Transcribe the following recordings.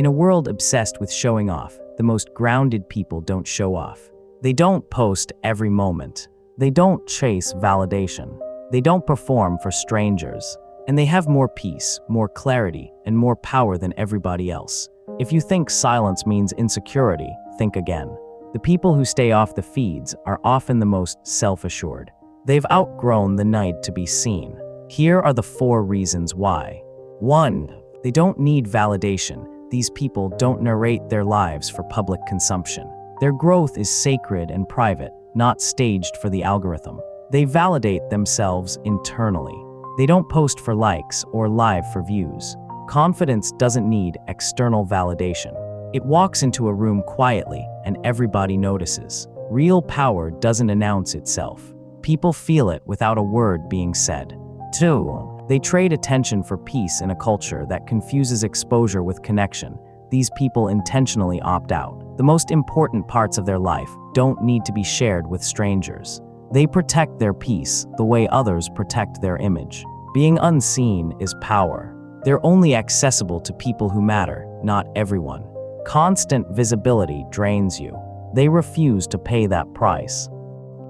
In a world obsessed with showing off, the most grounded people don't show off. They don't post every moment. They don't chase validation. They don't perform for strangers. And they have more peace, more clarity, and more power than everybody else. If you think silence means insecurity, think again. The people who stay off the feeds are often the most self-assured. They've outgrown the need to be seen. Here are the 4 reasons why. 1. They don't need validation. These people don't narrate their lives for public consumption. Their growth is sacred and private, not staged for the algorithm. They validate themselves internally. They don't post for likes or live for views. Confidence doesn't need external validation. It walks into a room quietly and everybody notices. Real power doesn't announce itself. People feel it without a word being said. 2. They trade attention for peace in a culture that confuses exposure with connection. These people intentionally opt out. The most important parts of their life don't need to be shared with strangers. They protect their peace the way others protect their image. Being unseen is power. They're only accessible to people who matter, not everyone. Constant visibility drains you. They refuse to pay that price.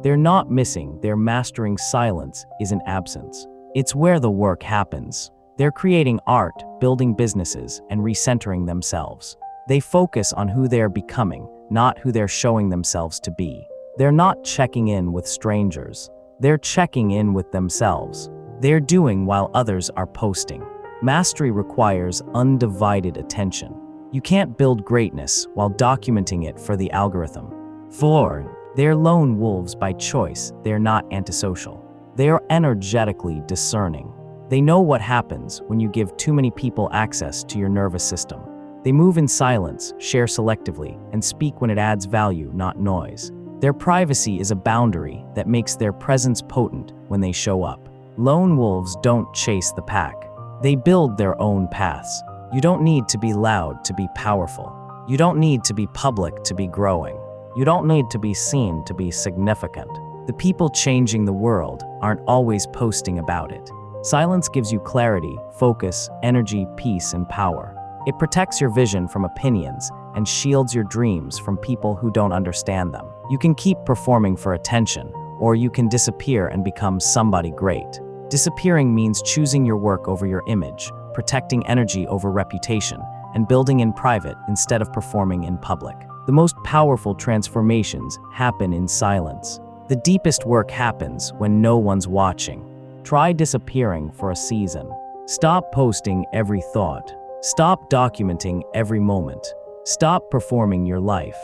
They're not missing, they're mastering. Silence isn't absence. It's where the work happens. They're creating art, building businesses, and recentering themselves. They focus on who they're becoming, not who they're showing themselves to be. They're not checking in with strangers. They're checking in with themselves. They're doing while others are posting. Mastery requires undivided attention. You can't build greatness while documenting it for the algorithm. 4. They're lone wolves by choice. They're not antisocial. They are energetically discerning. They know what happens when you give too many people access to your nervous system. They move in silence, share selectively, and speak when it adds value, not noise. Their privacy is a boundary that makes their presence potent when they show up. Lone wolves don't chase the pack. They build their own paths. You don't need to be loud to be powerful. You don't need to be public to be growing. You don't need to be seen to be significant. The people changing the world aren't always posting about it. Silence gives you clarity, focus, energy, peace, and power. It protects your vision from opinions and shields your dreams from people who don't understand them. You can keep performing for attention, or you can disappear and become somebody great. Disappearing means choosing your work over your image, protecting energy over reputation, and building in private instead of performing in public. The most powerful transformations happen in silence. The deepest work happens when no one's watching. Try disappearing for a season. Stop posting every thought. Stop documenting every moment. Stop performing your life.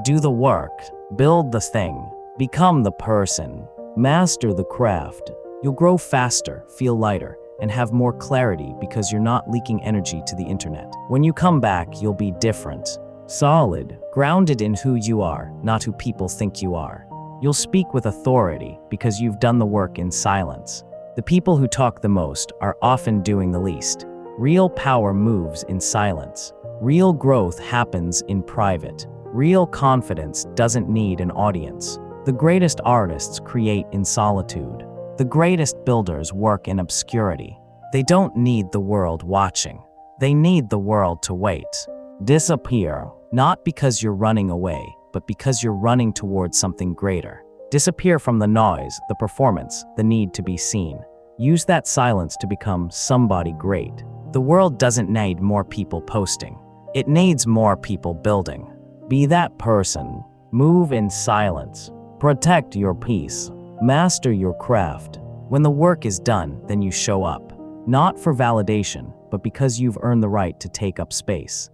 Do the work. Build the thing. Become the person. Master the craft. You'll grow faster, feel lighter, and have more clarity because you're not leaking energy to the internet. When you come back, you'll be different. Solid, grounded in who you are, not who people think you are. You'll speak with authority because you've done the work in silence. The people who talk the most are often doing the least. Real power moves in silence. Real growth happens in private. Real confidence doesn't need an audience. The greatest artists create in solitude. The greatest builders work in obscurity. They don't need the world watching. They need the world to wait. Disappear, not because you're running away, but because you're running towards something greater. Disappear from the noise, the performance, the need to be seen. Use that silence to become somebody great. The world doesn't need more people posting. It needs more people building. Be that person. Move in silence. Protect your peace. Master your craft. When the work is done, then you show up. Not for validation, but because you've earned the right to take up space.